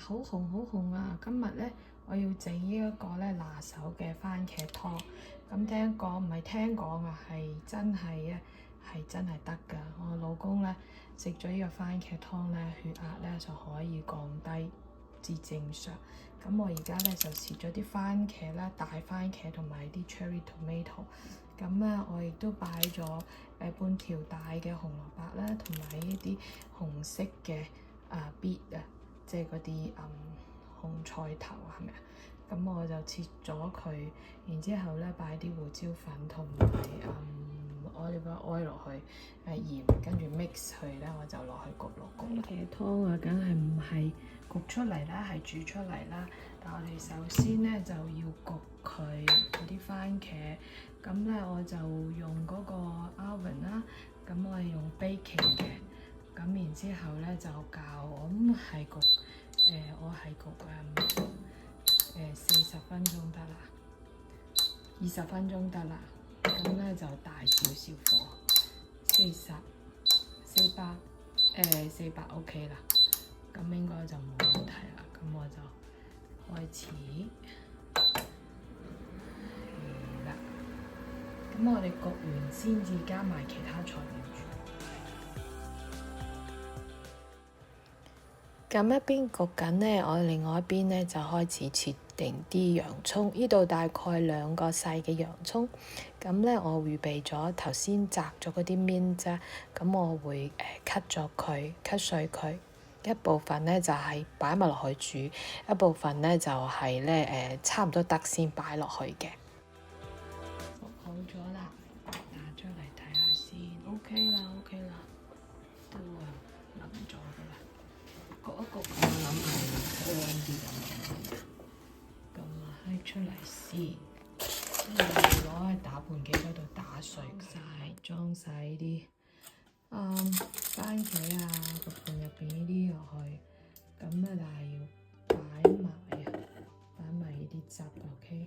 好紅好紅啊！今日咧我要整呢一個咧拿手嘅番茄湯。咁聽講唔係聽講啊，係真係啊，係真係得㗎。我老公咧食咗呢個番茄湯咧，血壓咧就可以降低至正常。咁我而家咧就切咗啲番茄啦，大番茄同埋啲 cherry tomato。咁咧我亦都擺咗半條大嘅紅蘿蔔啦，同埋呢啲紅色嘅beet 啊，即係嗰啲紅菜頭係咪啊？咁我就切咗佢，然之後咧擺啲胡椒粉同埋olive oil 落去，鹽，跟住 mix 佢咧，我就落去焗番茄湯啊，梗係唔係焗出嚟啦，係煮出嚟啦。但我哋首先咧就要焗佢嗰啲番茄，咁咧我就用嗰個 oven 啦，咁我係用 baking 嘅，咁然之後咧就較我係焗，我係焗40分鐘得啦，20分鐘得啦，咁咧就大少少火，400 OK 啦，咁應該就冇問題啦，咁我就開始啦，咁我哋焗完先至加埋其他材料煮。咁一邊焗緊呢，我另外一邊呢就開始切定啲洋葱。呢度大概2個細嘅洋葱。咁呢，我預備咗頭先摘咗嗰啲面啫。咁我會cut 咗佢，cut 碎佢。一部分呢就係擺埋落去煮，一部分呢就係呢差唔多得先擺落去嘅。焗好咗啦，拿出嚟睇下先。OK 啦，OK 啦，都腍咗噶啦。焗一焗，我諗係乾啲咁啊，出嚟先，跟住攞去打盤機嗰度打碎晒，裝晒啲番茄啊個盤入邊呢啲落去，咁啊但係要擺埋呢啲汁 ，OK。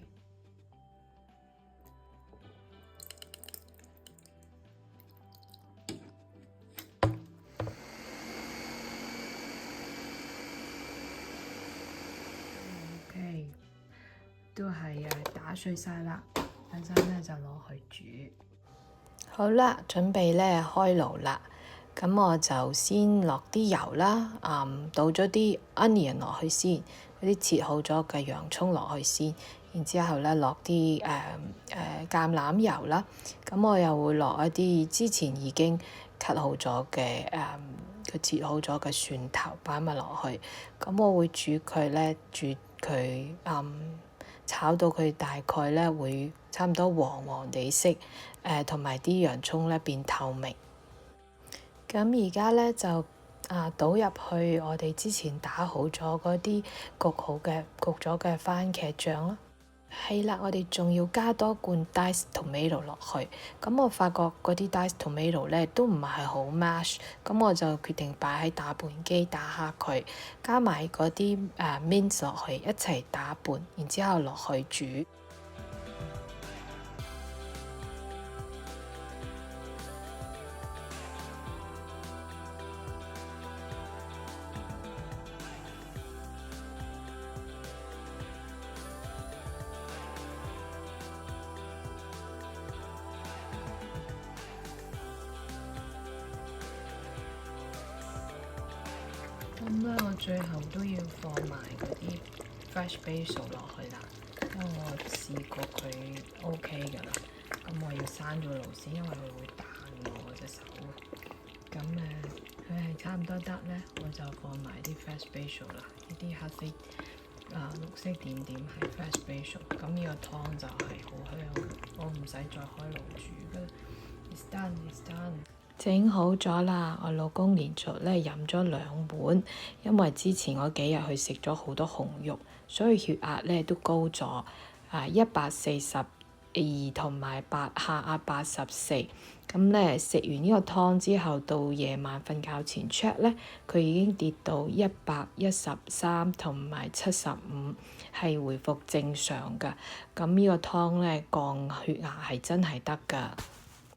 都係打碎晒啦，等陣咧就攞去煮。好啦，準備咧開爐啦。咁我就先落啲油啦，倒咗啲 onion 落去先，嗰啲切好咗嘅洋葱落去先，然之後咧落啲橄欖油啦。咁我又會落一啲之前已經 cut 好咗嘅佢切好咗嘅蒜頭擺埋落去。咁我會煮佢咧，煮佢炒到佢大概咧會差唔多黃黃地色，同埋啲洋葱咧變透明。咁而家咧就倒入去我哋之前打好咗嗰啲焗咗嘅番茄醬啦。係啦，我哋仲要加多罐 diced tomato 落去。咁我發覺嗰啲 diced tomato 咧都唔係好 mash，咁我就決定擺喺打盤機打下佢，加埋嗰啲mince 落去一齊打盤，然之後落去煮。咁咧，我最後都要放埋嗰啲 fresh basil 落去啦，因為我試過佢 OK 㗎啦。咁我要閂咗爐先，因為佢會彈我隻手。咁佢係差唔多得咧，我就放埋啲 fresh basil 啦。呢啲黑色綠色點點係 fresh basil。咁呢個湯就係好香，我唔使再開爐煮㗎啦。It's done, it's done。整好咗啦，我老公連續咧飲咗2碗，因為之前嗰幾日佢食咗好多紅肉，所以血壓咧都高咗，142同埋下壓84。咁咧食完呢個湯之後，到夜晚瞓覺前 check 咧，佢已經跌到113同埋75，係回復正常㗎。咁呢個湯咧降血壓係真係得㗎。